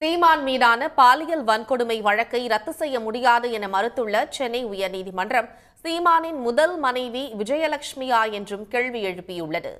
சீமான் மீதான பாலியல் வன்கொடுமை வழக்கை ரத்து செய்ய முடியாது என மறுத்துள்ள சென்னை உயர்நீதிமன்றம் சீமானின் முதல் மனைவி விஜயலட்சுமியா என்றும் கேள்வி எழுப்பியுள்ளது.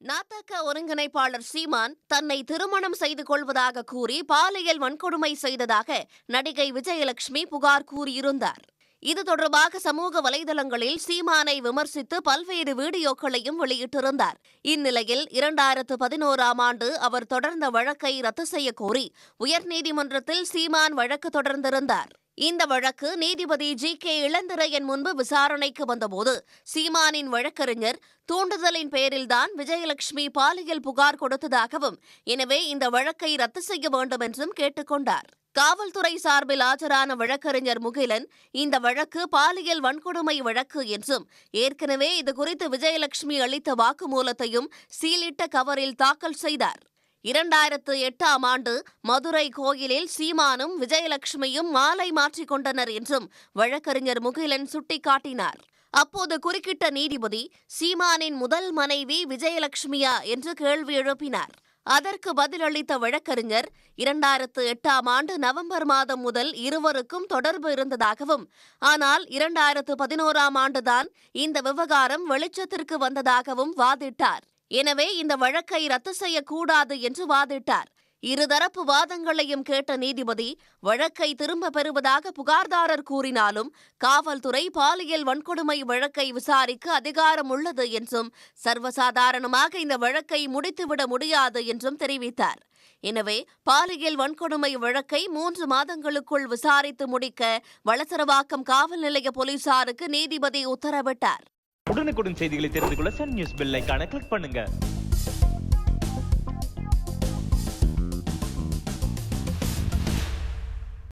நாதக ஒருங்கிணைப்பாளர் சீமான் தன்னை திருமணம் செய்து கொள்வதாக கூறி பாலியல் வன்கொடுமை செய்ததாக நடிகை விஜயலட்சுமி புகார் கூறியிருந்தார். இது தொடர்பாக சமூக வலைதளங்களில் சீமானை விமர்சித்து பல்வேறு வீடியோக்களையும் வெளியிட்டிருந்தார். இந்நிலையில் 2011ஆம் ஆண்டு அவர் தொடர்ந்த வழக்கை ரத்து செய்ய கோரி உயர்நீதிமன்றத்தில் சீமான் வழக்கு தொடர்ந்திருந்தார். இந்த வழக்கு நீதிபதி ஜி.கே. இளந்திரையன் முன்பு விசாரணைக்கு வந்தபோது சீமானின் வழக்கறிஞர் தூண்டுதலின் பேரில்தான் விஜயலட்சுமி பாலியல் புகார் கொடுத்ததாகவும், எனவே இந்த வழக்கை ரத்து செய்ய வேண்டும் என்றும் கேட்டுக்கொண்டார். காவல்துறை சார்பில் ஆஜரான வழக்கறிஞர் முகிலன் இந்த வழக்கு பாலியல் வன்கொடுமை வழக்கு என்றும், ஏற்கனவே இதுகுறித்து விஜயலட்சுமி அளித்த வாக்குமூலத்தையும் சீலிட்ட கவரில் தாக்கல் செய்தார். 2008ஆம் ஆண்டு மதுரை கோயிலில் சீமானும் விஜயலட்சுமியும் மாலை மாற்றிக் கொண்டனர் என்றும் வழக்கறிஞர் முகிலன் சுட்டிக்காட்டினார். அப்போது குறுக்கிட்ட நீதிபதி சீமானின் முதல் மனைவி விஜயலட்சுமியா என்று கேள்வி எழுப்பினார். அதற்கு பதிலளித்த வழக்கறிஞர் 2008ஆம் ஆண்டு நவம்பர் மாதம் முதல் இருவருக்கும் தொடர்பு இருந்ததாகவும், ஆனால் 2011ஆம் ஆண்டுதான் இந்த விவகாரம் வெளிச்சத்திற்கு வந்ததாகவும் வாதிட்டார். எனவே இந்த வழக்கை ரத்து செய்யக்கூடாது என்று வாதிட்டார். இருதரப்பு வாதங்களையும் கேட்ட நீதிபதி வழக்கை திரும்ப பெறுவதாக புகார்தாரர் கூறினாலும் காவல்துறை பாலியல் வன்கொடுமை வழக்கை விசாரிக்க அதிகாரம் உள்ளது என்றும், சர்வசாதாரணமாக இந்த வழக்கை முடித்துவிட முடியாது என்றும் தெரிவித்தார். எனவே பாலியல் வன்கொடுமை வழக்கை 3 மாதங்களுக்குள் விசாரித்து முடிக்க வளசரவாக்கம் காவல் நிலைய போலீசாருக்கு நீதிபதி உத்தரவிட்டார். உடனுக்குடன் செய்திகளை தெரிந்து கொள்ள சன் நியூஸ் பெல் ஐகானை கிளிக் பண்ணுங்க.